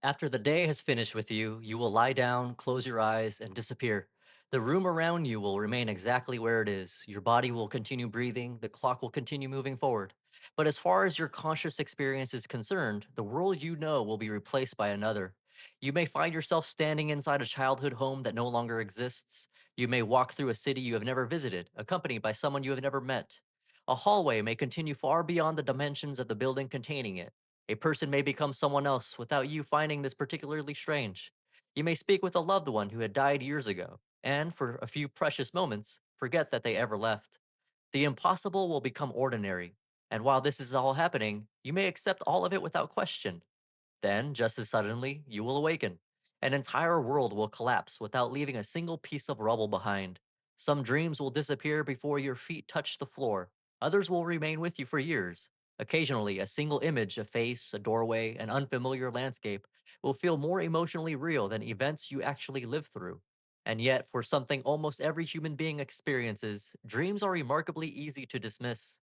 After the day has finished with you, you will lie down, close your eyes, and disappear. The room around you will remain exactly where it is. Your body will continue breathing, the clock will continue moving forward. But as far as your conscious experience is concerned, the world you know will be replaced by another. You may find yourself standing inside a childhood home that no longer exists. You may walk through a city you have never visited, accompanied by someone you have never met. A hallway may continue far beyond the dimensions of the building containing it. A person may become someone else without you finding this particularly strange. You may speak with a loved one who had died years ago, and for a few precious moments, forget that they ever left. The impossible will become ordinary, and while this is all happening, you may accept all of it without question. Then, just as suddenly, you will awaken. An entire world will collapse without leaving a single piece of rubble behind. Some dreams will disappear before your feet touch the floor. Others will remain with you for years. Occasionally, a single image, a face, a doorway, an unfamiliar landscape, will feel more emotionally real than events you actually lived through. And yet, for something almost every human being experiences, dreams are remarkably easy to dismiss.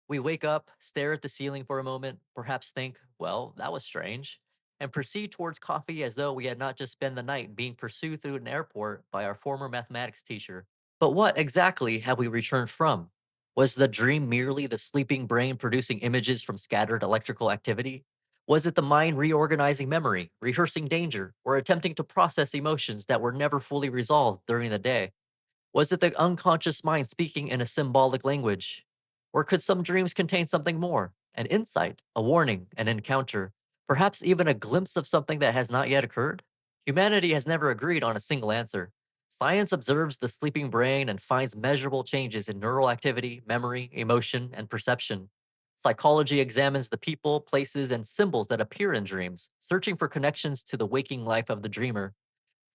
We wake up, stare at the ceiling for a moment, perhaps think, well, that was strange, and proceed towards coffee as though we had not just spent the night being pursued through an airport by our former mathematics teacher. But what exactly have we returned from? Was the dream merely the sleeping brain producing images from scattered electrical activity? Was it the mind reorganizing memory, rehearsing danger, or attempting to process emotions that were never fully resolved during the day? Was it the unconscious mind speaking in a symbolic language? Or could some dreams contain something more? An insight, a warning, an encounter, perhaps even a glimpse of something that has not yet occurred? Humanity has never agreed on a single answer. Science observes the sleeping brain and finds measurable changes in neural activity, memory, emotion, and perception. Psychology examines the people, places, and symbols that appear in dreams, searching for connections to the waking life of the dreamer.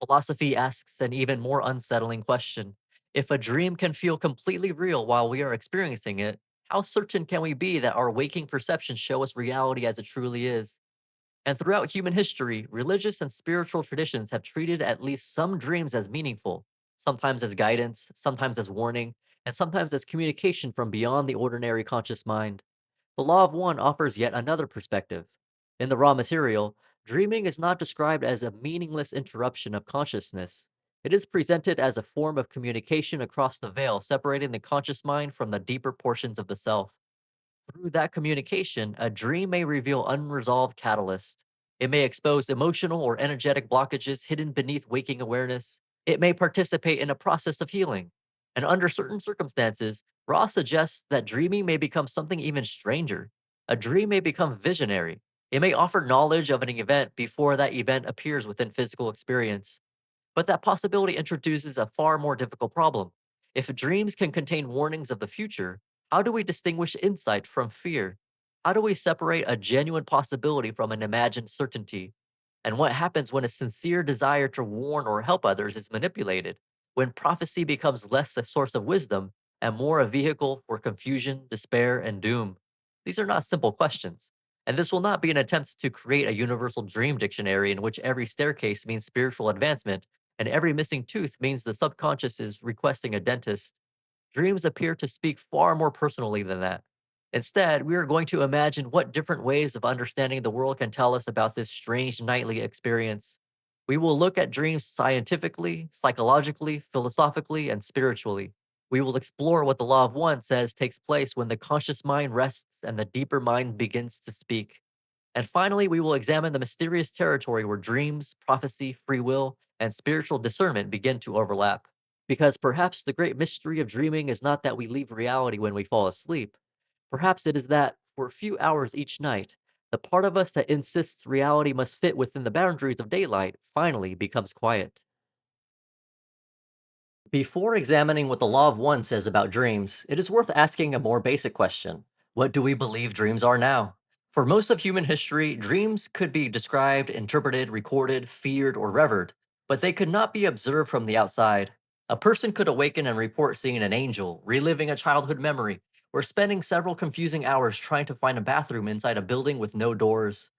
Philosophy asks an even more unsettling question. If a dream can feel completely real while we are experiencing it, how certain can we be that our waking perceptions show us reality as it truly is? And throughout human history, religious and spiritual traditions have treated at least some dreams as meaningful, sometimes as guidance, sometimes as warning, and sometimes as communication from beyond the ordinary conscious mind. The Law of One offers yet another perspective. In the raw material, dreaming is not described as a meaningless interruption of consciousness. It is presented as a form of communication across the veil separating the conscious mind from the deeper portions of the self. Through that communication, a dream may reveal unresolved catalysts. It may expose emotional or energetic blockages hidden beneath waking awareness. It may participate in a process of healing. And under certain circumstances, Ross suggests that dreaming may become something even stranger. A dream may become visionary. It may offer knowledge of an event before that event appears within physical experience. But that possibility introduces a far more difficult problem. If dreams can contain warnings of the future, how do we distinguish insight from fear? How do we separate a genuine possibility from an imagined certainty? And what happens when a sincere desire to warn or help others is manipulated? When prophecy becomes less a source of wisdom and more a vehicle for confusion, despair, and doom? These are not simple questions. And this will not be an attempt to create a universal dream dictionary in which every staircase means spiritual advancement and every missing tooth means the subconscious is requesting a dentist. Dreams appear to speak far more personally than that. Instead, we are going to imagine what different ways of understanding the world can tell us about this strange nightly experience. We will look at dreams scientifically, psychologically, philosophically, and spiritually. We will explore what the law of one says takes place when the conscious mind rests and the deeper mind begins to speak. And finally, we will examine the mysterious territory where dreams, prophecy, free will, and spiritual discernment begin to overlap. Because perhaps the great mystery of dreaming is not that we leave reality when we fall asleep. Perhaps it is that, for a few hours each night, the part of us that insists reality must fit within the boundaries of daylight finally becomes quiet. Before examining what the Law of One says about dreams, it is worth asking a more basic question. What do we believe dreams are now? For most of human history, dreams could be described, interpreted, recorded, feared, or revered, but they could not be observed from the outside. A person could awaken and report seeing an angel, reliving a childhood memory, or spending several confusing hours trying to find a bathroom inside a building with no doors.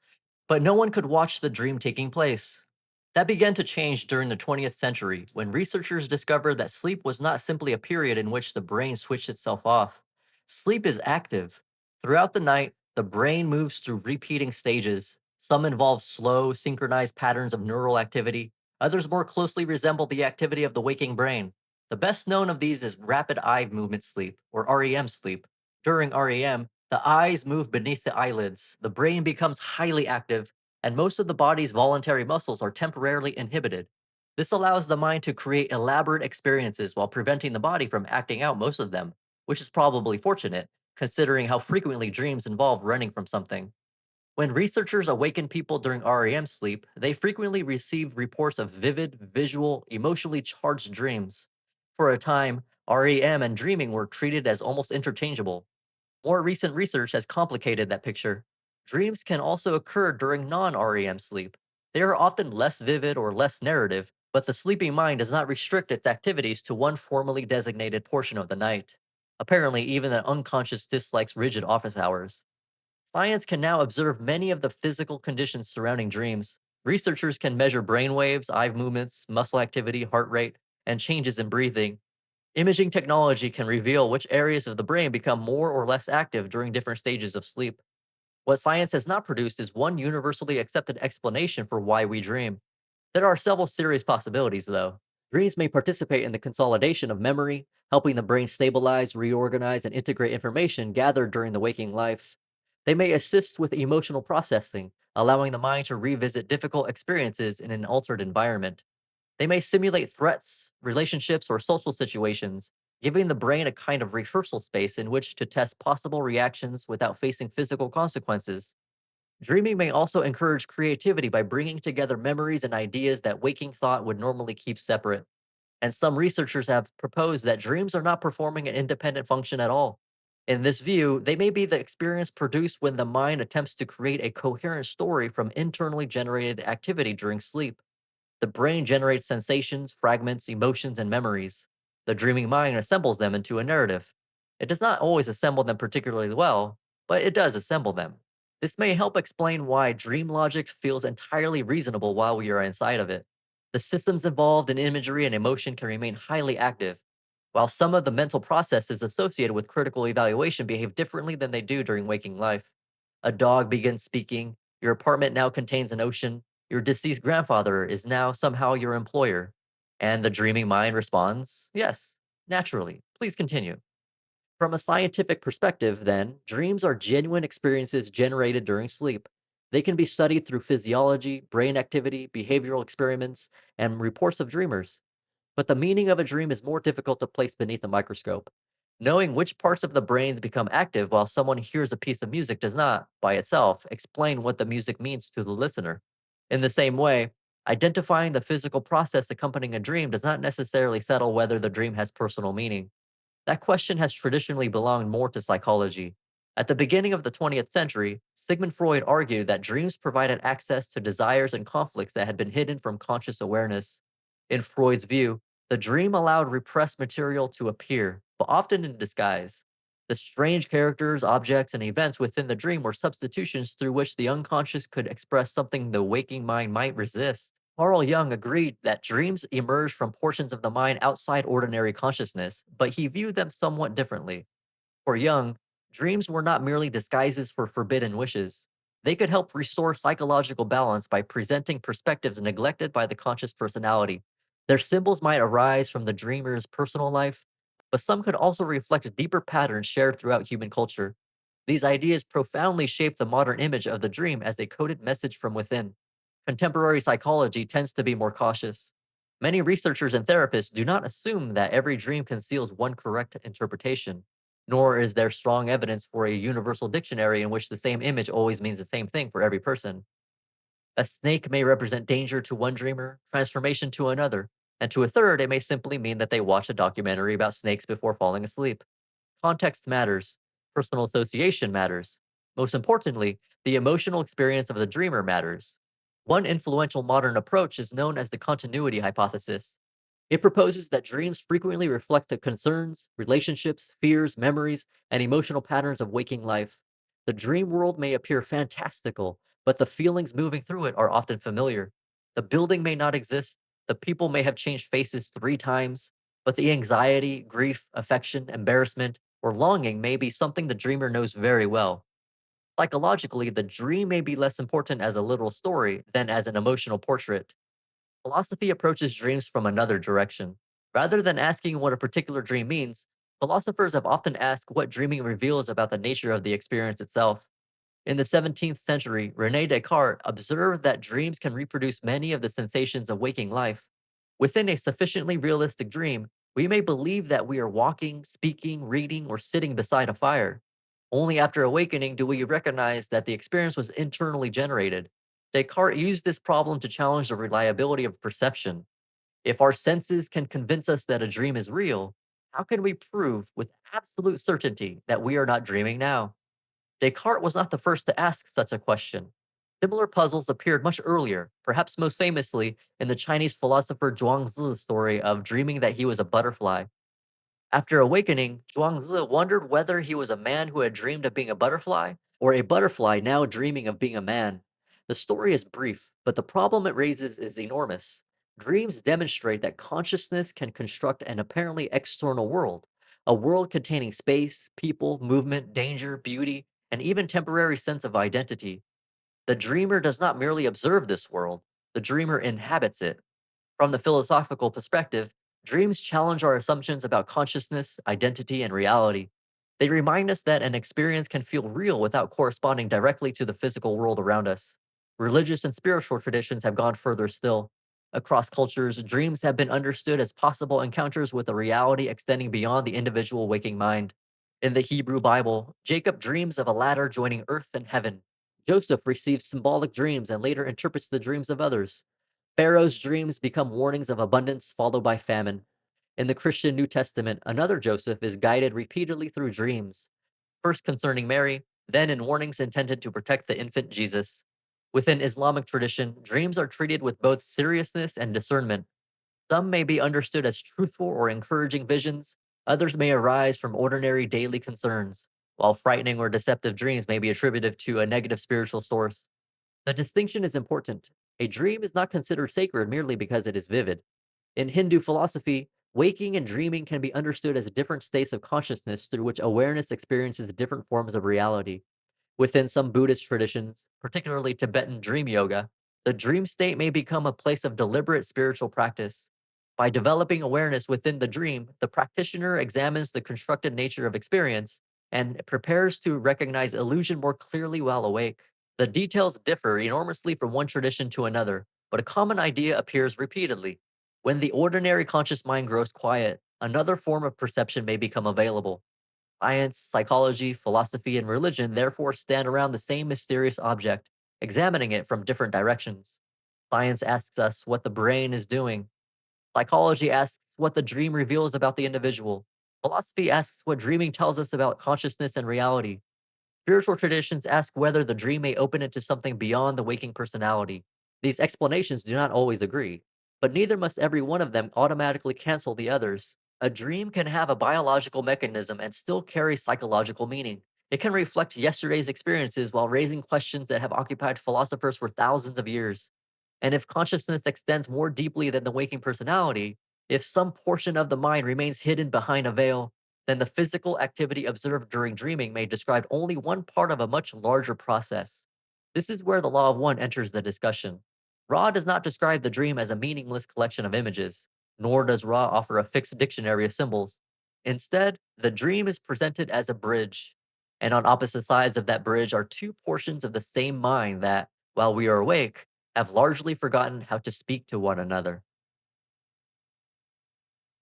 But no one could watch the dream taking place. That began to change during the 20th century when researchers discovered that sleep was not simply a period in which the brain switched itself off. Sleep is active. Throughout the night, the brain moves through repeating stages. Some involve slow, synchronized patterns of neural activity. Others more closely resemble the activity of the waking brain. The best known of these is rapid eye movement sleep, or REM sleep. During REM, the eyes move beneath the eyelids, the brain becomes highly active, and most of the body's voluntary muscles are temporarily inhibited. This allows the mind to create elaborate experiences while preventing the body from acting out most of them, which is probably fortunate, considering how frequently dreams involve running from something. When researchers awaken people during REM sleep, they frequently receive reports of vivid, visual, emotionally charged dreams. For a time, REM and dreaming were treated as almost interchangeable. More recent research has complicated that picture. Dreams can also occur during non REM sleep. They are often less vivid or less narrative, but the sleeping mind does not restrict its activities to one formally designated portion of the night. Apparently, even the unconscious dislikes rigid office hours. Science can now observe many of the physical conditions surrounding dreams. Researchers can measure brain waves, eye movements, muscle activity, heart rate, and changes in breathing. Imaging technology can reveal which areas of the brain become more or less active during different stages of sleep. What science has not produced is one universally accepted explanation for why we dream. There are several serious possibilities, though. Dreams may participate in the consolidation of memory, helping the brain stabilize, reorganize, and integrate information gathered during the waking life. They may assist with emotional processing, allowing the mind to revisit difficult experiences in an altered environment. They may simulate threats, relationships, or social situations, giving the brain a kind of rehearsal space in which to test possible reactions without facing physical consequences. Dreaming may also encourage creativity by bringing together memories and ideas that waking thought would normally keep separate. And some researchers have proposed that dreams are not performing an independent function at all. In this view, they may be the experience produced when the mind attempts to create a coherent story from internally generated activity during sleep. The brain generates sensations, fragments, emotions, and memories. The dreaming mind assembles them into a narrative. It does not always assemble them particularly well, but it does assemble them. This may help explain why dream logic feels entirely reasonable while we are inside of it. The systems involved in imagery and emotion can remain highly active, while some of the mental processes associated with critical evaluation behave differently than they do during waking life. A dog begins speaking, your apartment now contains an ocean, your deceased grandfather is now somehow your employer. And the dreaming mind responds, yes, naturally. Please continue. From a scientific perspective, then, dreams are genuine experiences generated during sleep. They can be studied through physiology, brain activity, behavioral experiments, and reports of dreamers. But the meaning of a dream is more difficult to place beneath a microscope. Knowing which parts of the brain become active while someone hears a piece of music does not, by itself, explain what the music means to the listener. In the same way, identifying the physical process accompanying a dream does not necessarily settle whether the dream has personal meaning. That question has traditionally belonged more to psychology. At the beginning of the 20th century, Sigmund Freud argued that dreams provided access to desires and conflicts that had been hidden from conscious awareness. In Freud's view, the dream allowed repressed material to appear, but often in disguise. The strange characters, objects, and events within the dream were substitutions through which the unconscious could express something the waking mind might resist. Carl Jung agreed that dreams emerge from portions of the mind outside ordinary consciousness, but he viewed them somewhat differently. For Jung, dreams were not merely disguises for forbidden wishes. They could help restore psychological balance by presenting perspectives neglected by the conscious personality. Their symbols might arise from the dreamer's personal life, but some could also reflect deeper patterns shared throughout human culture. These ideas profoundly shaped the modern image of the dream as a coded message from within. Contemporary psychology tends to be more cautious. Many researchers and therapists do not assume that every dream conceals one correct interpretation, nor is there strong evidence for a universal dictionary in which the same image always means the same thing for every person. A snake may represent danger to one dreamer, transformation to another, and to a third, it may simply mean that they watched a documentary about snakes before falling asleep. Context matters. Personal association matters. Most importantly, the emotional experience of the dreamer matters. One influential modern approach is known as the continuity hypothesis. It proposes that dreams frequently reflect the concerns, relationships, fears, memories, and emotional patterns of waking life. The dream world may appear fantastical, but the feelings moving through it are often familiar. The building may not exist, the people may have changed faces 3 times, but the anxiety, grief, affection, embarrassment, or longing may be something the dreamer knows very well. Psychologically, the dream may be less important as a literal story than as an emotional portrait. Philosophy approaches dreams from another direction. Rather than asking what a particular dream means, philosophers have often asked what dreaming reveals about the nature of the experience itself. In the 17th century, Rene Descartes observed that dreams can reproduce many of the sensations of waking life. Within a sufficiently realistic dream, we may believe that we are walking, speaking, reading, or sitting beside a fire. Only after awakening do we recognize that the experience was internally generated. Descartes used this problem to challenge the reliability of perception. If our senses can convince us that a dream is real, how can we prove with absolute certainty that we are not dreaming now? Descartes was not the first to ask such a question. Similar puzzles appeared much earlier, perhaps most famously in the Chinese philosopher Zhuangzi's story of dreaming that he was a butterfly. After awakening, Zhuangzi wondered whether he was a man who had dreamed of being a butterfly, or a butterfly now dreaming of being a man. The story is brief, but the problem it raises is enormous. Dreams demonstrate that consciousness can construct an apparently external world, a world containing space, people, movement, danger, beauty, and even temporary sense of identity. The dreamer does not merely observe this world, the dreamer inhabits it. From the philosophical perspective, dreams challenge our assumptions about consciousness, identity, and reality. They remind us that an experience can feel real without corresponding directly to the physical world around us. Religious and spiritual traditions have gone further still. Across cultures, dreams have been understood as possible encounters with a reality extending beyond the individual waking mind. In the Hebrew Bible, Jacob dreams of a ladder joining earth and heaven. Joseph receives symbolic dreams and later interprets the dreams of others. Pharaoh's dreams become warnings of abundance followed by famine. In the Christian New Testament, another Joseph is guided repeatedly through dreams, first concerning Mary, then in warnings intended to protect the infant Jesus. Within Islamic tradition, dreams are treated with both seriousness and discernment. Some may be understood as truthful or encouraging visions, others may arise from ordinary daily concerns, while frightening or deceptive dreams may be attributed to a negative spiritual source. The distinction is important. A dream is not considered sacred merely because it is vivid. In Hindu philosophy, waking and dreaming can be understood as different states of consciousness through which awareness experiences different forms of reality. Within some Buddhist traditions, particularly Tibetan dream yoga, the dream state may become a place of deliberate spiritual practice. By developing awareness within the dream, the practitioner examines the constructed nature of experience and prepares to recognize illusion more clearly while awake. The details differ enormously from one tradition to another, but a common idea appears repeatedly. When the ordinary conscious mind grows quiet, another form of perception may become available. Science, psychology, philosophy, and religion therefore stand around the same mysterious object, examining it from different directions. Science asks us what the brain is doing. Psychology asks what the dream reveals about the individual. Philosophy asks what dreaming tells us about consciousness and reality. Spiritual traditions ask whether the dream may open into something beyond the waking personality. These explanations do not always agree, but neither must every one of them automatically cancel the others. A dream can have a biological mechanism and still carry psychological meaning. It can reflect yesterday's experiences while raising questions that have occupied philosophers for thousands of years. And if consciousness extends more deeply than the waking personality, if some portion of the mind remains hidden behind a veil, then the physical activity observed during dreaming may describe only one part of a much larger process. This is where the law of one enters the discussion. Ra does not describe the dream as a meaningless collection of images, nor does Ra offer a fixed dictionary of symbols. Instead, the dream is presented as a bridge, and on opposite sides of that bridge are two portions of the same mind that, while we are awake, have largely forgotten how to speak to one another.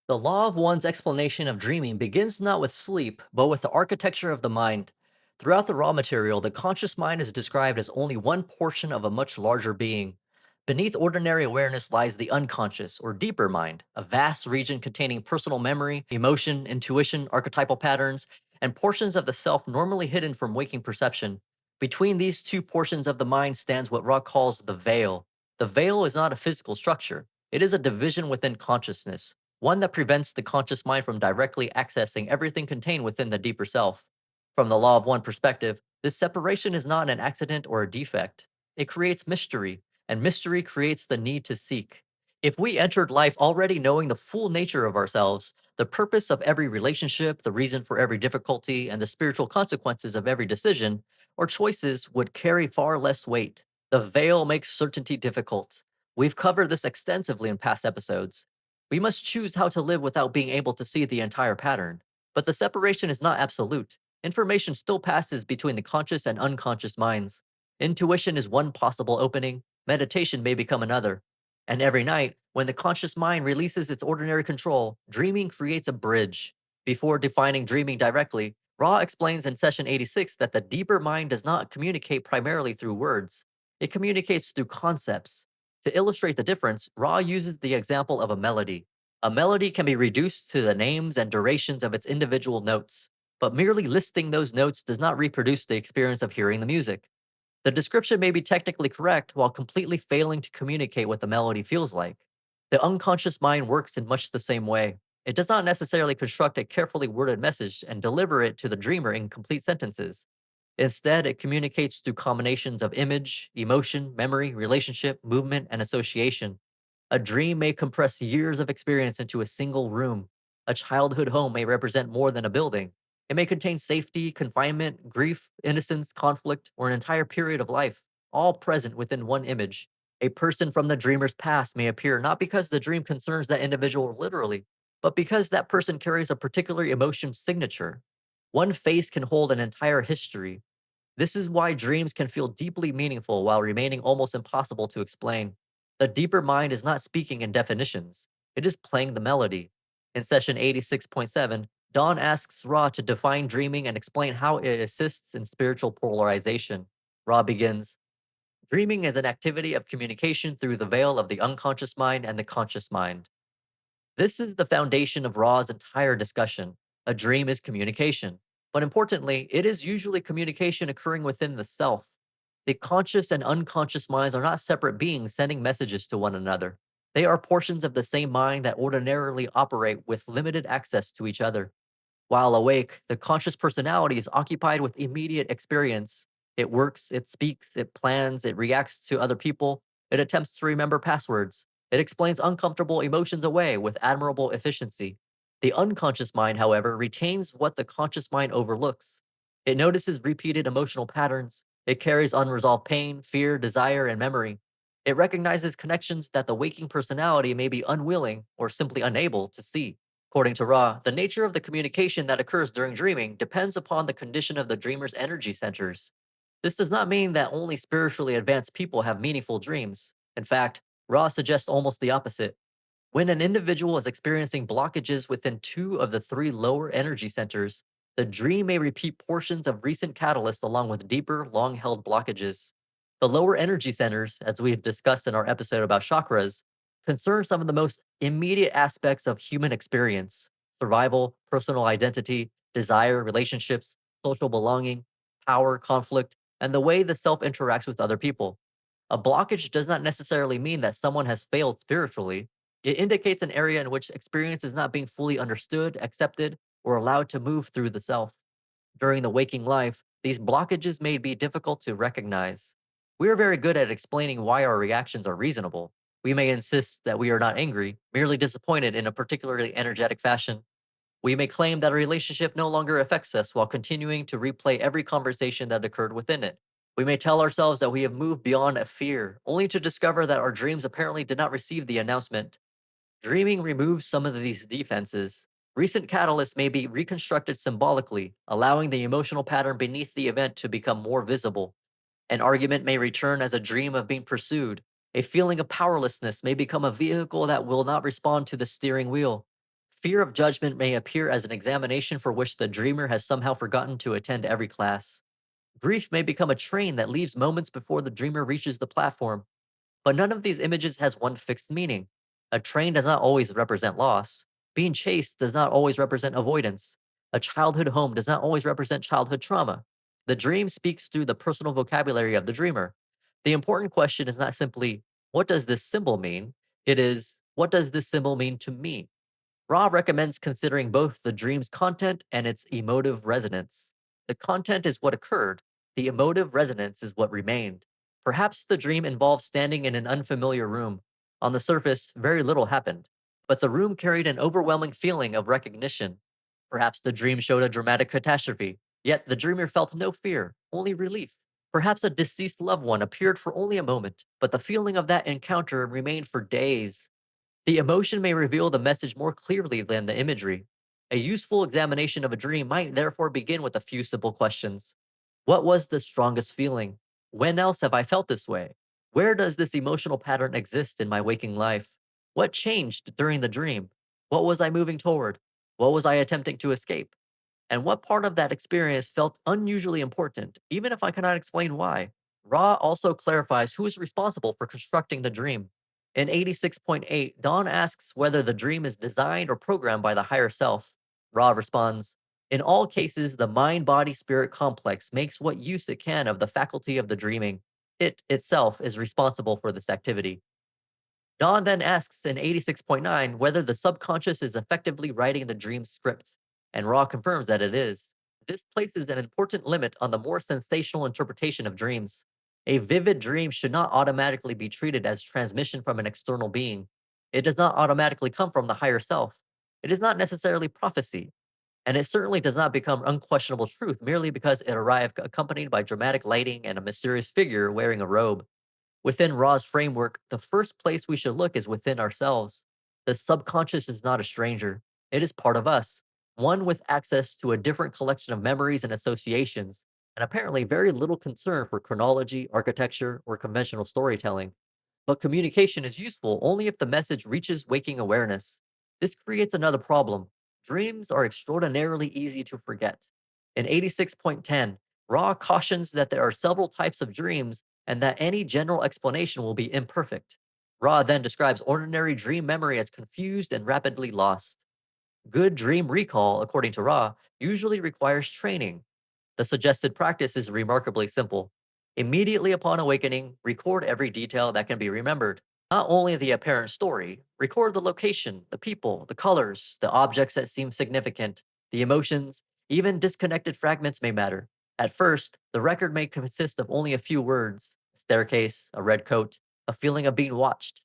The law of one's explanation of dreaming begins not with sleep, but with the architecture of the mind. Throughout the raw material, the conscious mind is described as only one portion of a much larger being. Beneath ordinary awareness lies the unconscious, or deeper mind, a vast region containing personal memory, emotion, intuition, archetypal patterns, and portions of the self normally hidden from waking perception. Between these two portions of the mind stands what Rock calls the veil. The veil is not a physical structure, it is a division within consciousness, one that prevents the conscious mind from directly accessing everything contained within the deeper self. From the law of one perspective, this separation is not an accident or a defect. It creates mystery, and mystery creates the need to seek. If we entered life already knowing the full nature of ourselves, the purpose of every relationship, the reason for every difficulty, and the spiritual consequences of every decision, or choices would carry far less weight. The veil makes certainty difficult. We've covered this extensively in past episodes. We must choose how to live without being able to see the entire pattern. But the separation is not absolute. Information still passes between the conscious and unconscious minds. Intuition is one possible opening, meditation may become another. And every night, when the conscious mind releases its ordinary control, dreaming creates a bridge. Before defining dreaming directly, Ra explains in session 86 that the deeper mind does not communicate primarily through words, it communicates through concepts. To illustrate the difference, Ra uses the example of a melody. A melody can be reduced to the names and durations of its individual notes, but merely listing those notes does not reproduce the experience of hearing the music. The description may be technically correct while completely failing to communicate what the melody feels like. The unconscious mind works in much the same way. It does not necessarily construct a carefully worded message and deliver it to the dreamer in complete sentences. Instead, it communicates through combinations of image, emotion, memory, relationship, movement, and association. A dream may compress years of experience into a single room. A childhood home may represent more than a building. It may contain safety, confinement, grief, innocence, conflict, or an entire period of life, all present within one image. A person from the dreamer's past may appear not because the dream concerns that individual literally, but because that person carries a particular emotion signature. One face can hold an entire history. This is why dreams can feel deeply meaningful while remaining almost impossible to explain. The deeper mind is not speaking in definitions, it is playing the melody. In session 86.7, Dawn asks Ra to define dreaming and explain how it assists in spiritual polarization. Ra begins Dreaming is an activity of communication through the veil of the unconscious mind and the conscious mind. This is the foundation of Ra's entire discussion. A dream is communication. But importantly, it is usually communication occurring within the self. The conscious and unconscious minds are not separate beings sending messages to one another. They are portions of the same mind that ordinarily operate with limited access to each other. While awake, the conscious personality is occupied with immediate experience. It works, it speaks, it plans, it reacts to other people, it attempts to remember passwords. It explains uncomfortable emotions away with admirable efficiency. The unconscious mind, however, retains what the conscious mind overlooks. It notices repeated emotional patterns. It carries unresolved pain, fear, desire, and memory. It recognizes connections that the waking personality may be unwilling or simply unable to see. According to Ra, the nature of the communication that occurs during dreaming depends upon the condition of the dreamer's energy centers. This does not mean that only spiritually advanced people have meaningful dreams. In fact, Ra suggests almost the opposite. When an individual is experiencing blockages within two of the three lower energy centers, the dream may repeat portions of recent catalysts along with deeper, long held blockages. The lower energy centers, as we've discussed in our episode about chakras, concern some of the most immediate aspects of human experience: survival, personal identity, desire, relationships, social belonging, power, conflict, and the way the self interacts with other people. A blockage does not necessarily mean that someone has failed spiritually. It indicates an area in which experience is not being fully understood, accepted, or allowed to move through the self. During the waking life, these blockages may be difficult to recognize. We are very good at explaining why our reactions are reasonable. We may insist that we are not angry, merely disappointed in a particularly energetic fashion. We may claim that a relationship no longer affects us while continuing to replay every conversation that occurred within it. We may tell ourselves that we have moved beyond a fear, only to discover that our dreams apparently did not receive the announcement. Dreaming removes some of these defenses. Recent catalysts may be reconstructed symbolically, allowing the emotional pattern beneath the event to become more visible. An argument may return as a dream of being pursued. A feeling of powerlessness may become a vehicle that will not respond to the steering wheel. Fear of judgment may appear as an examination for which the dreamer has somehow forgotten to attend every class. Grief may become a train that leaves moments before the dreamer reaches the platform. But none of these images has one fixed meaning. A train does not always represent loss. Being chased does not always represent avoidance. A childhood home does not always represent childhood trauma. The dream speaks through the personal vocabulary of the dreamer. The important question is not simply, what does this symbol mean? It is, what does this symbol mean to me? Ra recommends considering both the dream's content and its emotive resonance. The content is what occurred, the emotive resonance is what remained. Perhaps the dream involved standing in an unfamiliar room. On the surface, very little happened, but the room carried an overwhelming feeling of recognition. Perhaps the dream showed a dramatic catastrophe, yet the dreamer felt no fear, only relief. Perhaps a deceased loved one appeared for only a moment, but the feeling of that encounter remained for days. The emotion may reveal the message more clearly than the imagery. A useful examination of a dream might therefore begin with a few simple questions. What was the strongest feeling? When else have I felt this way? Where does this emotional pattern exist in my waking life? What changed during the dream? What was I moving toward? What was I attempting to escape? And what part of that experience felt unusually important, even if I cannot explain why? Ra also clarifies who is responsible for constructing the dream. In 86.8, Dawn asks whether the dream is designed or programmed by the higher self. Ra responds, in all cases, the mind body spirit complex makes what use it can of the faculty of the dreaming. It itself is responsible for this activity. Dawn then asks in 86.9 whether the subconscious is effectively writing the dream script, and Ra confirms that it is. This places an important limit on the more sensational interpretation of dreams. A vivid dream should not automatically be treated as transmission from an external being. It does not automatically come from the higher self. It is not necessarily prophecy, and it certainly does not become unquestionable truth merely because it arrived accompanied by dramatic lighting and a mysterious figure wearing a robe. Within Ra's framework, the first place we should look is within ourselves. The subconscious is not a stranger, it is part of us, one with access to a different collection of memories and associations, and apparently very little concern for chronology, architecture, or conventional storytelling. But communication is useful only if the message reaches waking awareness. This creates another problem. Dreams are extraordinarily easy to forget. In 86.10, Ra cautions that there are several types of dreams and that any general explanation will be imperfect. Ra then describes ordinary dream memory as confused and rapidly lost. Good dream recall, according to Ra, usually requires training. The suggested practice is remarkably simple. Immediately upon awakening, record every detail that can be remembered. Not only the apparent story, record the location, the people, the colors, the objects that seem significant, the emotions, even disconnected fragments may matter. At first, the record may consist of only a few words: a staircase, a red coat, a feeling of being watched.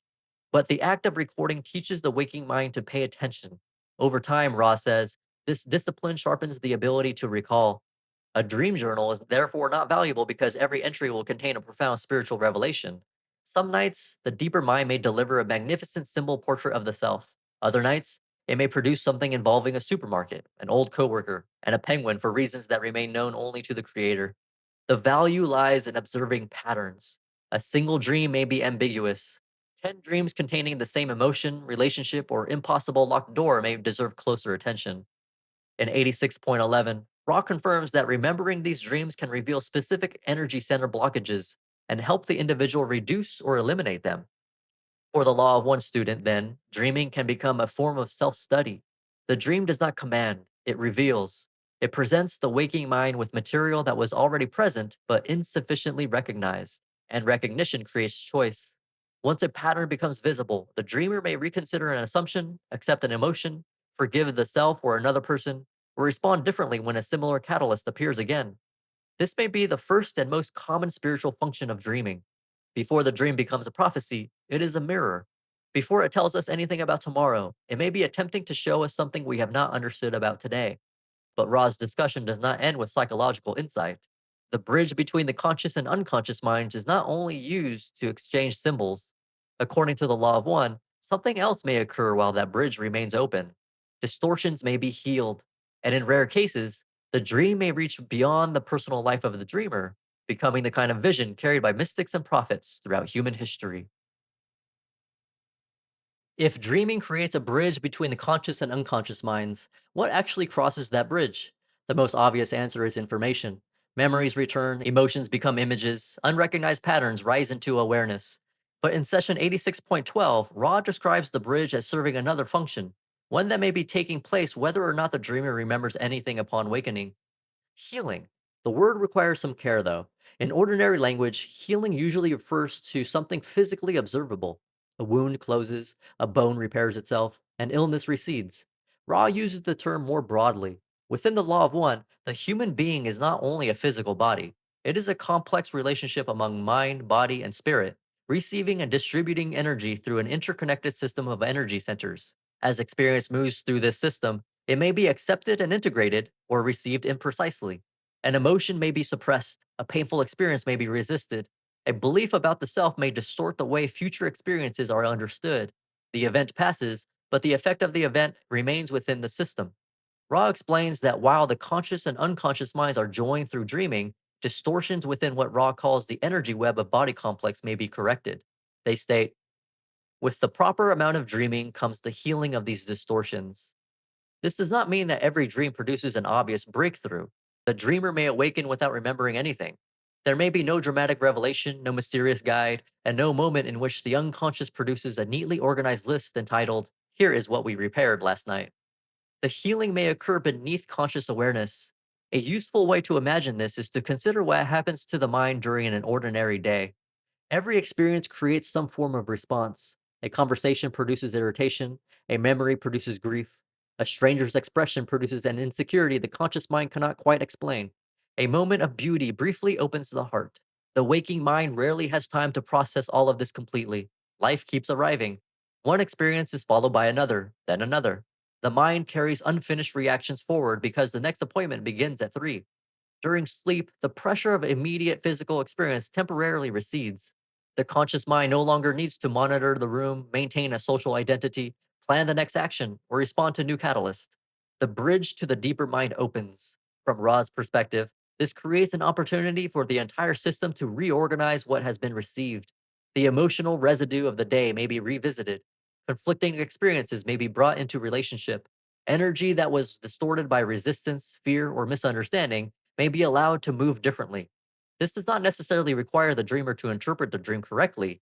But the act of recording teaches the waking mind to pay attention. Over time, Ross says, this discipline sharpens the ability to recall. A dream journal is therefore not valuable because every entry will contain a profound spiritual revelation. Some nights, the deeper mind may deliver a magnificent symbol portrait of the self. Other nights, it may produce something involving a supermarket, an old coworker, and a penguin for reasons that remain known only to the creator. The value lies in observing patterns. A single dream may be ambiguous. 10 dreams containing the same emotion, relationship, or impossible locked door may deserve closer attention. In 86.11, Ra confirms that remembering these dreams can reveal specific energy center blockages and help the individual reduce or eliminate them. For the law of one student, then, dreaming can become a form of self study. The dream does not command, it reveals. It presents the waking mind with material that was already present but insufficiently recognized, and recognition creates choice. Once a pattern becomes visible, the dreamer may reconsider an assumption, accept an emotion, forgive the self or another person, or respond differently when a similar catalyst appears again. This may be the first and most common spiritual function of dreaming. Before the dream becomes a prophecy, it is a mirror. Before it tells us anything about tomorrow, it may be attempting to show us something we have not understood about today. But Ra's discussion does not end with psychological insight. The bridge between the conscious and unconscious minds is not only used to exchange symbols. According to the law of one, something else may occur while that bridge remains open. Distortions may be healed, and in rare cases, the dream may reach beyond the personal life of the dreamer, becoming the kind of vision carried by mystics and prophets throughout human history. If dreaming creates a bridge between the conscious and unconscious minds, what actually crosses that bridge? The most obvious answer is information. Memories return, emotions become images, unrecognized patterns rise into awareness. But in session 86.12, Ra describes the bridge as serving another function, one that may be taking place whether or not the dreamer remembers anything upon wakening. Healing. The word requires some care, though. In ordinary language, healing usually refers to something physically observable. A wound closes, a bone repairs itself, an illness recedes. Ra uses the term more broadly. Within the law of one, the human being is not only a physical body, it is a complex relationship among mind, body, and spirit, receiving and distributing energy through an interconnected system of energy centers. As experience moves through this system, it may be accepted and integrated or received imprecisely. An emotion may be suppressed, a painful experience may be resisted, a belief about the self may distort the way future experiences are understood. The event passes, but the effect of the event remains within the system. Ra explains that while the conscious and unconscious minds are joined through dreaming, distortions within what Ra calls the energy web of body complex may be corrected. They state, with the proper amount of dreaming comes the healing of these distortions. This does not mean that every dream produces an obvious breakthrough. The dreamer may awaken without remembering anything. There may be no dramatic revelation, no mysterious guide, and no moment in which the unconscious produces a neatly organized list entitled, here is what we repaired last night. The healing may occur beneath conscious awareness. A useful way to imagine this is to consider what happens to the mind during an ordinary day. Every experience creates some form of response. A conversation produces irritation, a memory produces grief, a stranger's expression produces an insecurity the conscious mind cannot quite explain. A moment of beauty briefly opens the heart. The waking mind rarely has time to process all of this completely. Life keeps arriving. One experience is followed by another, then another. The mind carries unfinished reactions forward because the next appointment begins at 3. During sleep, the pressure of immediate physical experience temporarily recedes. The conscious mind no longer needs to monitor the room, maintain a social identity, plan the next action, or respond to new catalyst. The bridge to the deeper mind opens. From Rod's perspective, this creates an opportunity for the entire system to reorganize what has been received. The emotional residue of the day may be revisited. Conflicting experiences may be brought into relationship. Energy that was distorted by resistance, fear, or misunderstanding may be allowed to move differently. This does not necessarily require the dreamer to interpret the dream correctly.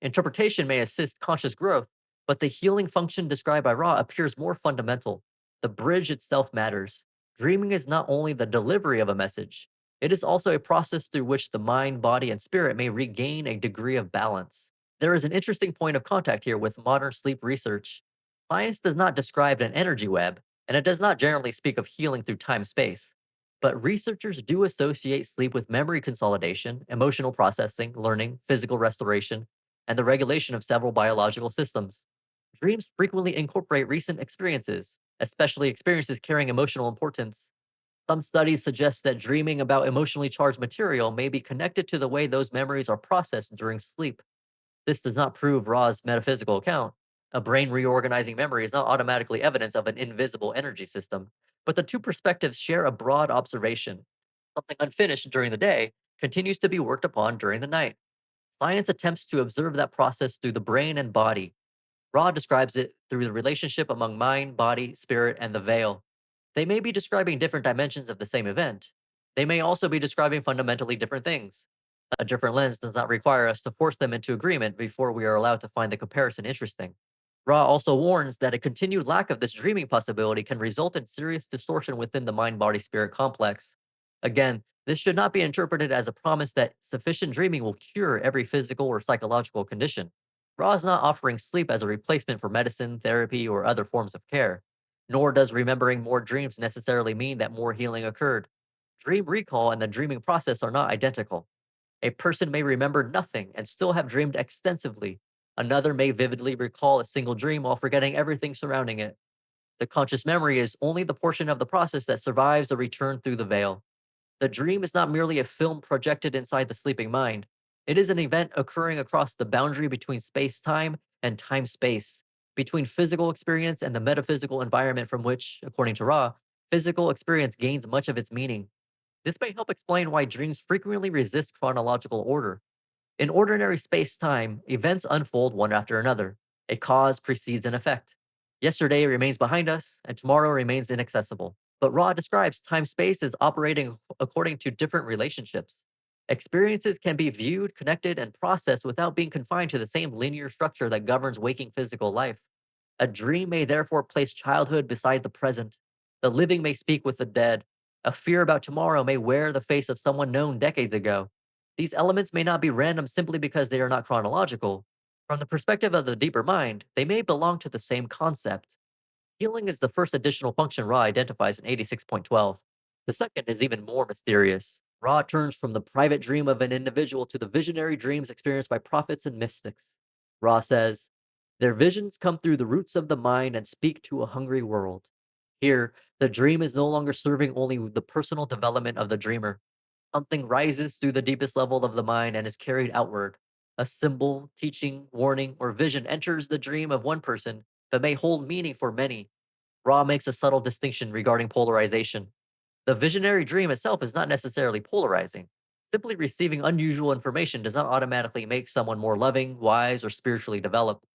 Interpretation may assist conscious growth, but the healing function described by Ra appears more fundamental. The bridge itself matters. Dreaming is not only the delivery of a message, it is also a process through which the mind, body, and spirit may regain a degree of balance. There is an interesting point of contact here with modern sleep research. Science does not describe an energy web, and it does not generally speak of healing through time space. But researchers do associate sleep with memory consolidation, emotional processing, learning, physical restoration, and the regulation of several biological systems. Dreams frequently incorporate recent experiences, especially experiences carrying emotional importance. Some studies suggest that dreaming about emotionally charged material may be connected to the way those memories are processed during sleep. This does not prove Ra's metaphysical account. A brain reorganizing memory is not automatically evidence of an invisible energy system, but the two perspectives share a broad observation. Something unfinished during the day continues to be worked upon during the night. Science attempts to observe that process through the brain and body. Ra describes it through the relationship among mind, body, spirit, and the veil. They may be describing different dimensions of the same event. They may also be describing fundamentally different things. A different lens does not require us to force them into agreement before we are allowed to find the comparison interesting. Ra also warns that a continued lack of this dreaming possibility can result in serious distortion within the mind body spirit complex. Again, this should not be interpreted as a promise that sufficient dreaming will cure every physical or psychological condition. Ra is not offering sleep as a replacement for medicine, therapy, or other forms of care. Nor does remembering more dreams necessarily mean that more healing occurred. Dream recall and the dreaming process are not identical. A person may remember nothing and still have dreamed extensively. Another may vividly recall a single dream while forgetting everything surrounding it. The conscious memory is only the portion of the process that survives a return through the veil. The dream is not merely a film projected inside the sleeping mind. It is an event occurring across the boundary between space time and time space, between physical experience and the metaphysical environment from which, according to Ra, physical experience gains much of its meaning. This may help explain why dreams frequently resist chronological order. In ordinary space time, events unfold one after another. A cause precedes an effect. Yesterday remains behind us, and tomorrow remains inaccessible. But Ra describes time space as operating according to different relationships. Experiences can be viewed, connected, and processed without being confined to the same linear structure that governs waking physical life. A dream may therefore place childhood beside the present. The living may speak with the dead. A fear about tomorrow may wear the face of someone known decades ago. These elements may not be random simply because they are not chronological. From the perspective of the deeper mind, they may belong to the same concept. Healing is the first additional function Ra identifies in 86.12. The second is even more mysterious. Ra turns from the private dream of an individual to the visionary dreams experienced by prophets and mystics. Ra says, their visions come through the roots of the mind and speak to a hungry world. Here, the dream is no longer serving only the personal development of the dreamer. Something rises through the deepest level of the mind and is carried outward. A symbol, teaching, warning, or vision enters the dream of one person, but may hold meaning for many. Ra makes a subtle distinction regarding polarization. The visionary dream itself is not necessarily polarizing. Simply receiving unusual information does not automatically make someone more loving, wise, or spiritually developed.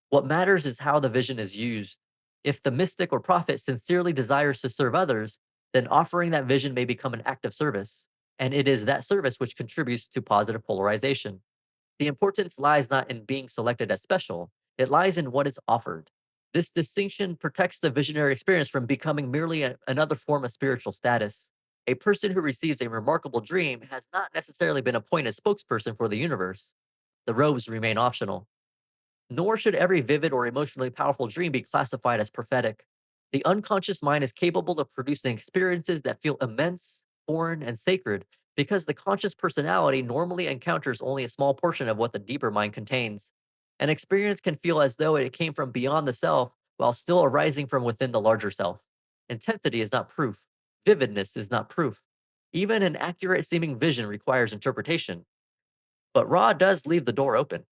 What matters is how the vision is used. If the mystic or prophet sincerely desires to serve others, then offering that vision may become an act of service. And it is that service which contributes to positive polarization. The importance lies not in being selected as special, it lies in what is offered. This distinction protects the visionary experience from becoming merely another form of spiritual status. A person who receives a remarkable dream has not necessarily been appointed spokesperson for the universe. The robes remain optional. Nor should every vivid or emotionally powerful dream be classified as prophetic. The unconscious mind is capable of producing experiences that feel immense, foreign, and sacred because the conscious personality normally encounters only a small portion of what the deeper mind contains. An experience can feel as though it came from beyond the self while still arising from within the larger self. Intensity is not proof, vividness is not proof. Even an accurate seeming vision requires interpretation. But Ra does leave the door open.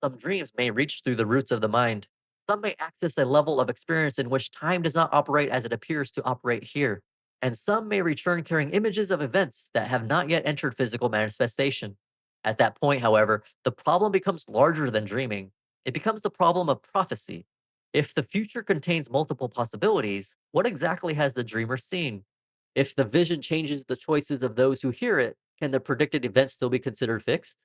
Some dreams may reach through the roots of the mind. Some may access a level of experience in which time does not operate as it appears to operate here. And some may return carrying images of events that have not yet entered physical manifestation. At that point, however, the problem becomes larger than dreaming. It becomes the problem of prophecy. If the future contains multiple possibilities, what exactly has the dreamer seen? If the vision changes the choices of those who hear it, can the predicted event still be considered fixed?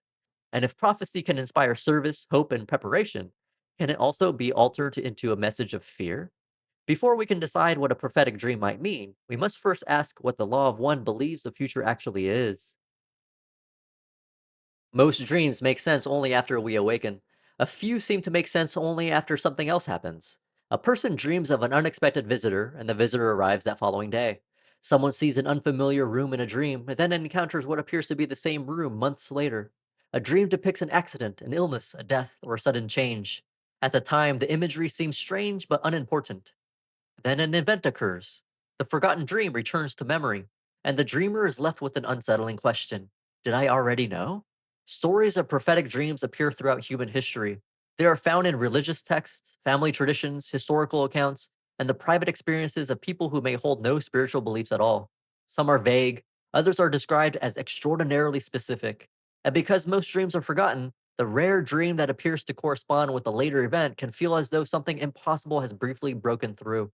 And if prophecy can inspire service, hope, and preparation, can it also be altered into a message of fear? Before we can decide what a prophetic dream might mean, we must first ask what the law of one believes the future actually is. Most dreams make sense only after we awaken. A few seem to make sense only after something else happens. A person dreams of an unexpected visitor, and the visitor arrives that following day. Someone sees an unfamiliar room in a dream, and then encounters what appears to be the same room months later. A dream depicts an accident, an illness, a death, or a sudden change. At the time, the imagery seems strange but unimportant. Then an event occurs. The forgotten dream returns to memory, and the dreamer is left with an unsettling question. Did I already know? Stories of prophetic dreams appear throughout human history. They are found in religious texts, family traditions, historical accounts, and the private experiences of people who may hold no spiritual beliefs at all. Some are vague, others are described as extraordinarily specific. And because most dreams are forgotten, the rare dream that appears to correspond with a later event can feel as though something impossible has briefly broken through.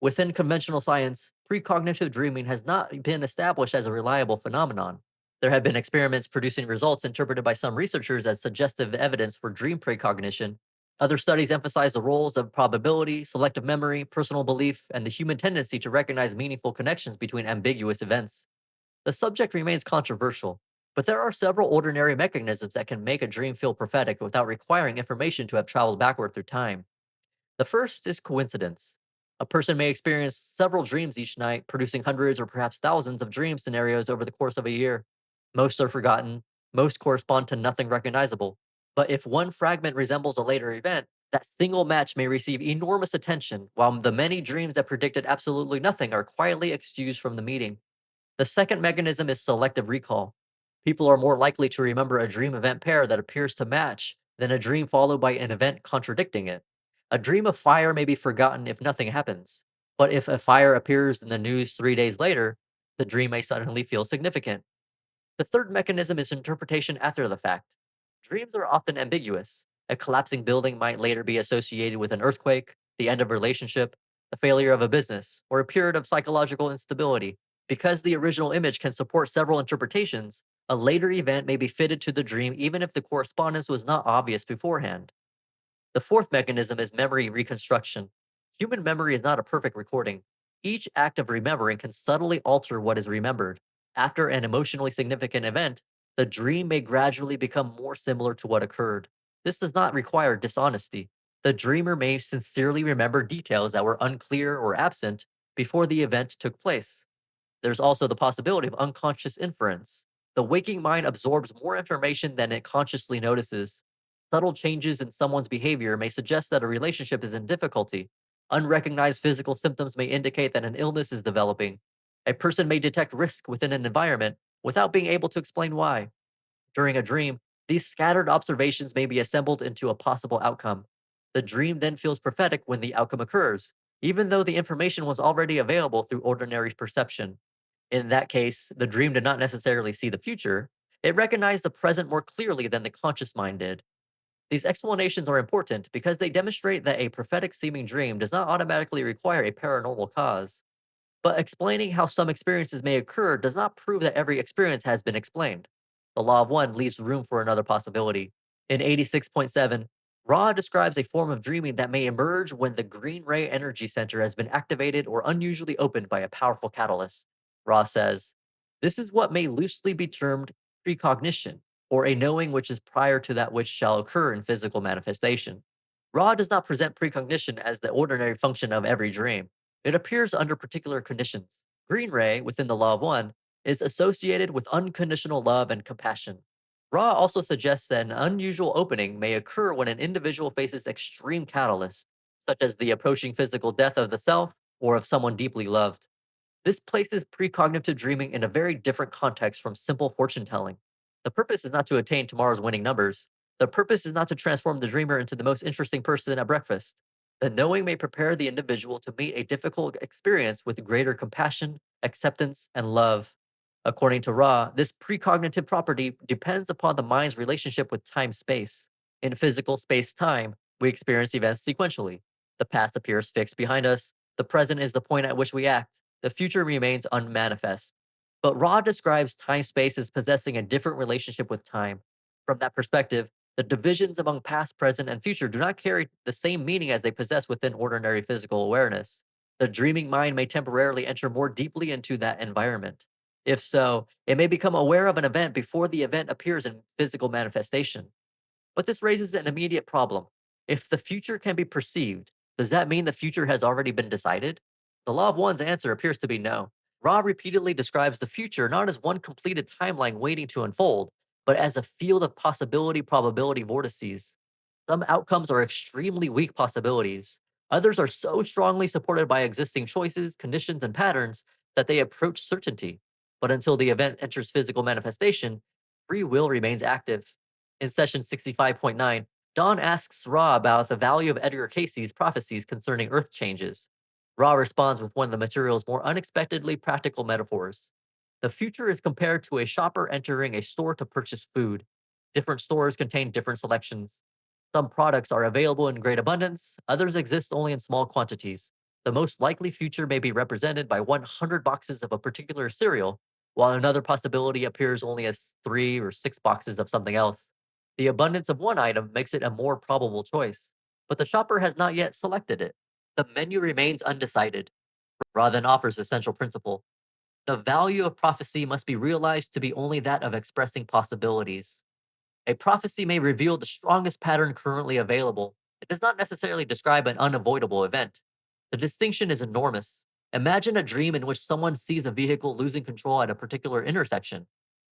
Within conventional science, precognitive dreaming has not been established as a reliable phenomenon. There have been experiments producing results interpreted by some researchers as suggestive evidence for dream precognition. Other studies emphasize the roles of probability, selective memory, personal belief, and the human tendency to recognize meaningful connections between ambiguous events. The subject remains controversial, but there are several ordinary mechanisms that can make a dream feel prophetic without requiring information to have traveled backward through time. The first is coincidence. A person may experience several dreams each night, producing hundreds or perhaps thousands of dream scenarios over the course of a year. Most are forgotten, most correspond to nothing recognizable. But if one fragment resembles a later event, that single match may receive enormous attention, while the many dreams that predicted absolutely nothing are quietly excused from the meeting. The second mechanism is selective recall. People are more likely to remember a dream event pair that appears to match than a dream followed by an event contradicting it. A dream of fire may be forgotten if nothing happens, but if a fire appears in the news 3 days later, the dream may suddenly feel significant. The third mechanism is interpretation after the fact. Dreams are often ambiguous. A collapsing building might later be associated with an earthquake, the end of a relationship, the failure of a business, or a period of psychological instability. Because the original image can support several interpretations, a later event may be fitted to the dream even if the correspondence was not obvious beforehand. The fourth mechanism is memory reconstruction. Human memory is not a perfect recording. Each act of remembering can subtly alter what is remembered. After an emotionally significant event, the dream may gradually become more similar to what occurred. This does not require dishonesty. The dreamer may sincerely remember details that were unclear or absent before the event took place. There's also the possibility of unconscious inference. The waking mind absorbs more information than it consciously notices. Subtle changes in someone's behavior may suggest that a relationship is in difficulty, Unrecognized physical symptoms may indicate that an illness is developing. A person may detect risk within an environment without being able to explain why. During a dream, these scattered observations may be assembled into a possible outcome. The dream then feels prophetic when the outcome occurs, even though the information was already available through ordinary perception. In that case, the dream did not necessarily see the future, it recognized the present more clearly than the conscious mind did. These explanations are important because they demonstrate that a prophetic seeming dream does not automatically require a paranormal cause. But explaining how some experiences may occur does not prove that every experience has been explained. The law of one leaves room for another possibility. In 86.7, Ra describes a form of dreaming that may emerge when the green ray energy center has been activated or unusually opened by a powerful catalyst. Ra says, this is what may loosely be termed precognition, or a knowing which is prior to that which shall occur in physical manifestation. Ra does not present precognition as the ordinary function of every dream. It appears under particular conditions. Green ray, within the law of one, is associated with unconditional love and compassion. Ra also suggests that an unusual opening may occur when an individual faces extreme catalysts, such as the approaching physical death of the self or of someone deeply loved. This places precognitive dreaming in a very different context from simple fortune telling. The purpose is not to attain tomorrow's winning numbers. The purpose is not to transform the dreamer into the most interesting person at breakfast. The knowing may prepare the individual to meet a difficult experience with greater compassion, acceptance, and love. According to Ra, this precognitive property depends upon the mind's relationship with time space. In physical space time, we experience events sequentially. The past appears fixed behind us, the present is the point at which we act, the future remains unmanifest. But Ra describes time space as possessing a different relationship with time. From that perspective, the divisions among past, present, and future do not carry the same meaning as they possess within ordinary physical awareness. The dreaming mind may temporarily enter more deeply into that environment. If so, it may become aware of an event before the event appears in physical manifestation. But this raises an immediate problem. If the future can be perceived, does that mean the future has already been decided? The law of one's answer appears to be no. Ra repeatedly describes the future not as one completed timeline waiting to unfold, but as a field of possibility probability vortices. Some outcomes are extremely weak possibilities. Others are so strongly supported by existing choices, conditions, and patterns that they approach certainty. But until the event enters physical manifestation, free will remains active. In session 65.9, Don asks Ra about the value of Edgar Casey's prophecies concerning Earth changes. Ra responds with one of the material's more unexpectedly practical metaphors. The future is compared to a shopper entering a store to purchase food. Different stores contain different selections. Some products are available in great abundance, others exist only in small quantities. The most likely future may be represented by 100 boxes of a particular cereal, while another possibility appears only as 3 or 6 boxes of something else. The abundance of one item makes it a more probable choice, but the shopper has not yet selected it. The menu remains undecided. Ra then offers a central principle. The value of prophecy must be realized to be only that of expressing possibilities. A prophecy may reveal the strongest pattern currently available. It does not necessarily describe an unavoidable event. The distinction is enormous. Imagine a dream in which someone sees a vehicle losing control at a particular intersection.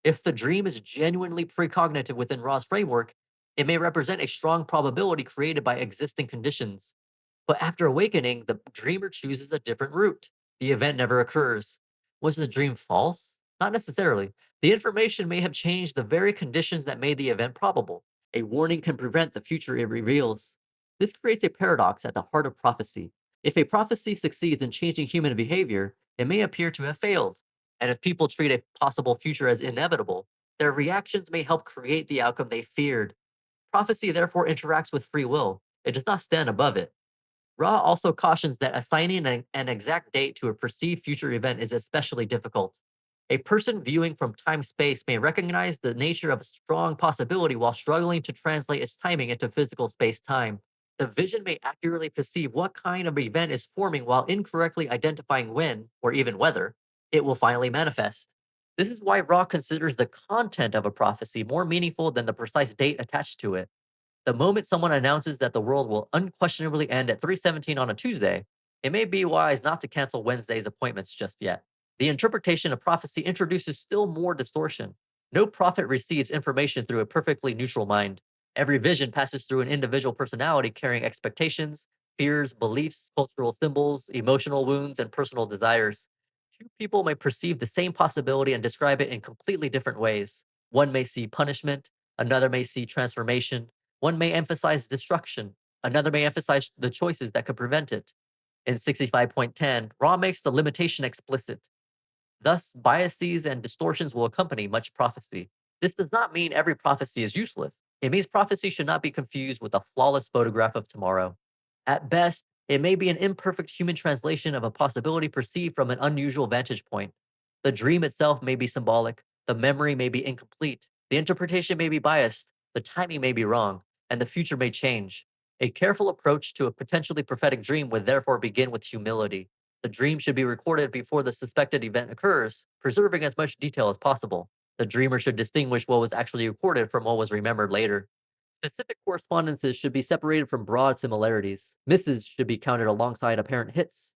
If the dream is genuinely precognitive within Ra's framework, it may represent a strong probability created by existing conditions. But after awakening, the dreamer chooses a different route. The event never occurs. Was the dream false? Not necessarily. The information may have changed the very conditions that made the event probable. A warning can prevent the future it reveals. This creates a paradox at the heart of prophecy. If a prophecy succeeds in changing human behavior, it may appear to have failed. And if people treat a possible future as inevitable, their reactions may help create the outcome they feared. Prophecy therefore interacts with free will. It does not stand above it. Ra also cautions that assigning an exact date to a perceived future event is especially difficult. A person viewing from time space may recognize the nature of a strong possibility while struggling to translate its timing into physical space time. The vision may accurately perceive what kind of event is forming while incorrectly identifying when, or even whether, it will finally manifest. This is why Ra considers the content of a prophecy more meaningful than the precise date attached to it. The moment someone announces that the world will unquestionably end at 3:17 on a Tuesday, it may be wise not to cancel Wednesday's appointments just yet. The interpretation of prophecy introduces still more distortion. No prophet receives information through a perfectly neutral mind. Every vision passes through an individual personality carrying expectations, fears, beliefs, cultural symbols, emotional wounds, and personal desires. Two people may perceive the same possibility and describe it in completely different ways. One may see punishment, another may see transformation. One may emphasize destruction, another may emphasize the choices that could prevent it. In 65.10, Ra makes the limitation explicit. Thus, biases and distortions will accompany much prophecy. This does not mean every prophecy is useless. It means prophecy should not be confused with a flawless photograph of tomorrow. At best, it may be an imperfect human translation of a possibility perceived from an unusual vantage point. The dream itself may be symbolic, the memory may be incomplete, the interpretation may be biased, the timing may be wrong, and the future may change. A careful approach to a potentially prophetic dream would therefore begin with humility. The dream should be recorded before the suspected event occurs, preserving as much detail as possible. The dreamer should distinguish what was actually recorded from what was remembered later. Specific correspondences should be separated from broad similarities. Misses should be counted alongside apparent hits.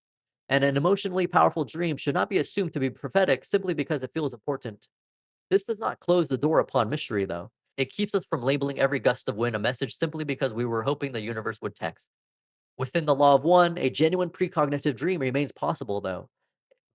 And an emotionally powerful dream should not be assumed to be prophetic simply because it feels important. This does not close the door upon mystery, though. It keeps us from labeling every gust of wind a message simply because we were hoping the universe would text. Within the law of one, a genuine precognitive dream remains possible, though,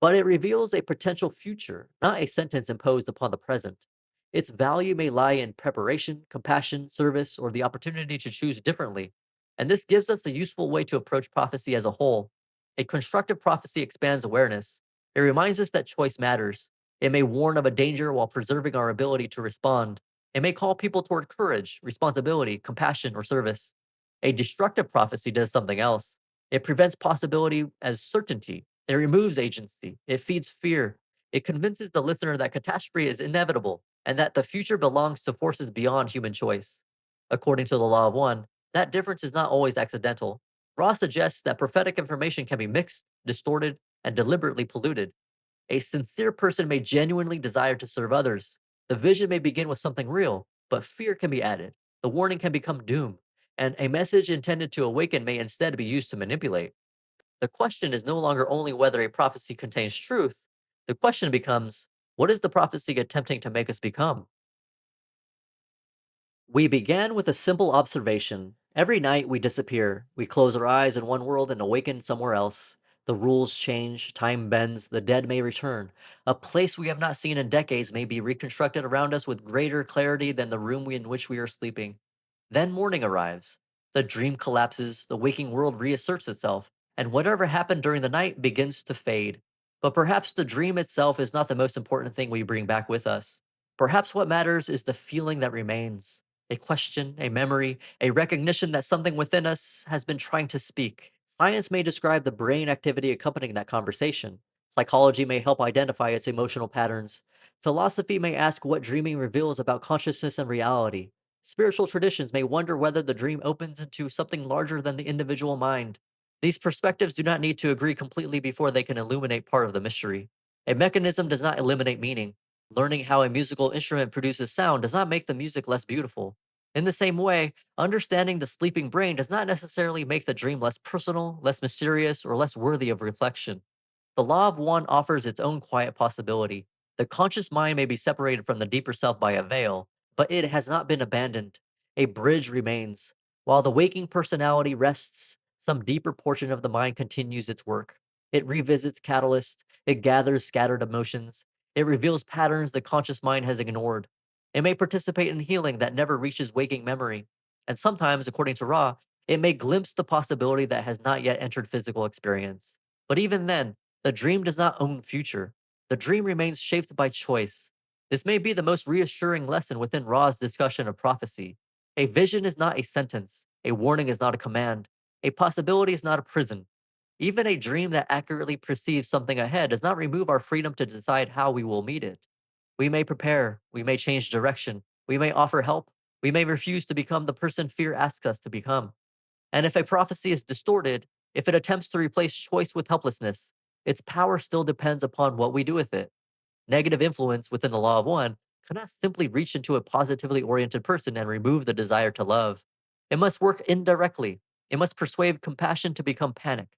but it reveals a potential future, not a sentence imposed upon the present. Its value may lie in preparation, compassion, service, or the opportunity to choose differently. And this gives us a useful way to approach prophecy as a whole. A constructive prophecy expands awareness. It reminds us that choice matters. It may warn of a danger while preserving our ability to respond. It may call people toward courage, responsibility, compassion, or service. A destructive prophecy does something else. It prevents possibility as certainty. It removes agency. It feeds fear. It convinces the listener that catastrophe is inevitable and that the future belongs to forces beyond human choice. According to the law of one, that difference is not always accidental. Ross suggests that prophetic information can be mixed, distorted, and deliberately polluted. A sincere person may genuinely desire to serve others. The vision may begin with something real, but fear can be added. The warning can become doom, and a message intended to awaken may instead be used to manipulate. The question is no longer only whether a prophecy contains truth. The question becomes, what is the prophecy attempting to make us become? We began with a simple observation. Every night we disappear. We close our eyes in one world and awaken somewhere else. The rules change, time bends, the dead may return. A place we have not seen in decades may be reconstructed around us with greater clarity than the room in which we are sleeping. Then morning arrives. The dream collapses, the waking world reasserts itself, and whatever happened during the night begins to fade. But perhaps the dream itself is not the most important thing we bring back with us. Perhaps what matters is the feeling that remains, a question, a memory, a recognition that something within us has been trying to speak. Science may describe the brain activity accompanying that conversation. Psychology may help identify its emotional patterns. Philosophy may ask what dreaming reveals about consciousness and reality. Spiritual traditions may wonder whether the dream opens into something larger than the individual mind. These perspectives do not need to agree completely before they can illuminate part of the mystery. A mechanism does not eliminate meaning. Learning how a musical instrument produces sound does not make the music less beautiful. In the same way, understanding the sleeping brain does not necessarily make the dream less personal, less mysterious, or less worthy of reflection. The law of one offers its own quiet possibility. The conscious mind may be separated from the deeper self by a veil, but it has not been abandoned. A bridge remains. While the waking personality rests, some deeper portion of the mind continues its work. It revisits catalysts, it gathers scattered emotions, it reveals patterns the conscious mind has ignored. It may participate in healing that never reaches waking memory. And sometimes, according to Ra, it may glimpse the possibility that has not yet entered physical experience. But even then, the dream does not own future. The dream remains shaped by choice. This may be the most reassuring lesson within Ra's discussion of prophecy. A vision is not a sentence, a warning is not a command, a possibility is not a prison. Even a dream that accurately perceives something ahead does not remove our freedom to decide how we will meet it. We may prepare, we may change direction, we may offer help, we may refuse to become the person fear asks us to become. And if a prophecy is distorted, if it attempts to replace choice with helplessness, its power still depends upon what we do with it. Negative influence within the law of one cannot simply reach into a positively oriented person and remove the desire to love. It must work indirectly. It must persuade compassion to become panic.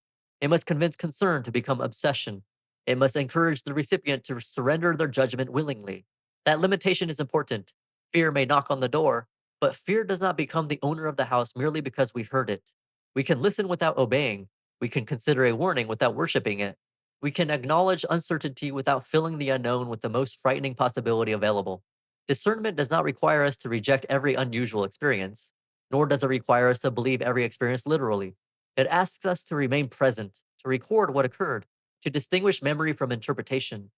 It must convince concern to become obsession. It must encourage the recipient to surrender their judgment willingly. That limitation is important. Fear may knock on the door, but fear does not become the owner of the house merely because we've heard it. We can listen without obeying. We can consider a warning without worshiping it. We can acknowledge uncertainty without filling the unknown with the most frightening possibility available. Discernment does not require us to reject every unusual experience, nor does it require us to believe every experience literally. It asks us to remain present, to record what occurred, to distinguish memory from interpretation,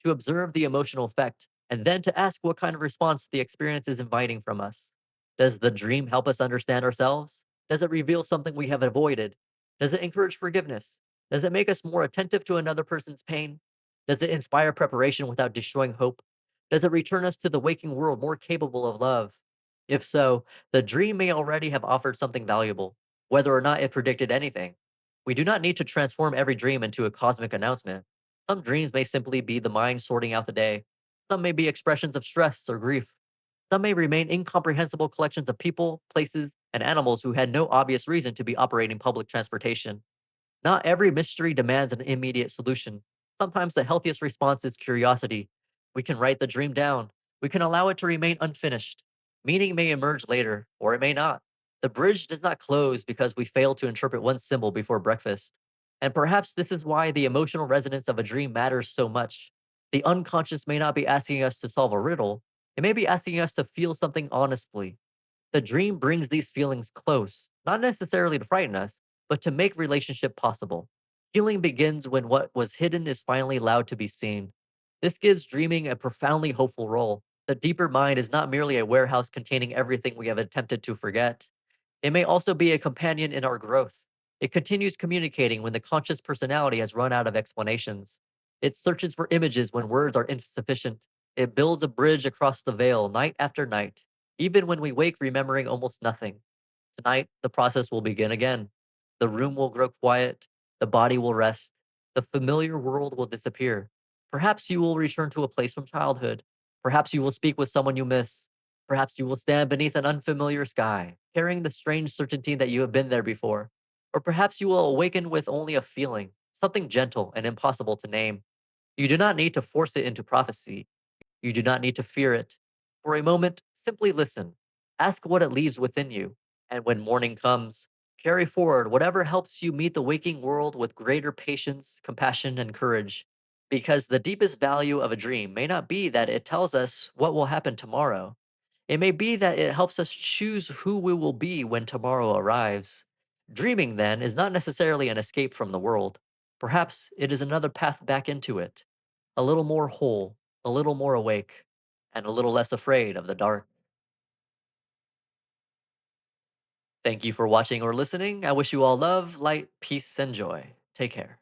to observe the emotional effect, and then to ask what kind of response the experience is inviting from us. Does the dream help us understand ourselves? Does it reveal something we have avoided? Does it encourage forgiveness? Does it make us more attentive to another person's pain? Does it inspire preparation without destroying hope? Does it return us to the waking world more capable of love? If so, the dream may already have offered something valuable, whether or not it predicted anything. We do not need to transform every dream into a cosmic announcement. Some dreams may simply be the mind sorting out the day. Some may be expressions of stress or grief. Some may remain incomprehensible collections of people, places, and animals who had no obvious reason to be operating public transportation. Not every mystery demands an immediate solution. Sometimes the healthiest response is curiosity. We can write the dream down. We can allow it to remain unfinished. Meaning may emerge later, or it may not. The bridge does not close because we fail to interpret one symbol before breakfast. And perhaps this is why the emotional resonance of a dream matters so much. The unconscious may not be asking us to solve a riddle, it may be asking us to feel something honestly. The dream brings these feelings close, not necessarily to frighten us, but to make relationship possible. Healing begins when what was hidden is finally allowed to be seen. This gives dreaming a profoundly hopeful role. The deeper mind is not merely a warehouse containing everything we have attempted to forget. It may also be a companion in our growth. It continues communicating when the conscious personality has run out of explanations. It searches for images when words are insufficient. It builds a bridge across the veil night after night, even when we wake remembering almost nothing. Tonight, the process will begin again. The room will grow quiet, the body will rest, the familiar world will disappear. Perhaps you will return to a place from childhood. Perhaps you will speak with someone you miss. Perhaps you will stand beneath an unfamiliar sky, carrying the strange certainty that you have been there before. Or perhaps you will awaken with only a feeling, something gentle and impossible to name. You do not need to force it into prophecy. You do not need to fear it. For a moment, simply listen. Ask what it leaves within you. And when morning comes, carry forward whatever helps you meet the waking world with greater patience, compassion, and courage. Because the deepest value of a dream may not be that it tells us what will happen tomorrow. It may be that it helps us choose who we will be when tomorrow arrives. Dreaming, then, is not necessarily an escape from the world. Perhaps it is another path back into it, a little more whole, a little more awake, and a little less afraid of the dark. Thank you for watching or listening. I wish you all love, light, peace, and joy. Take care.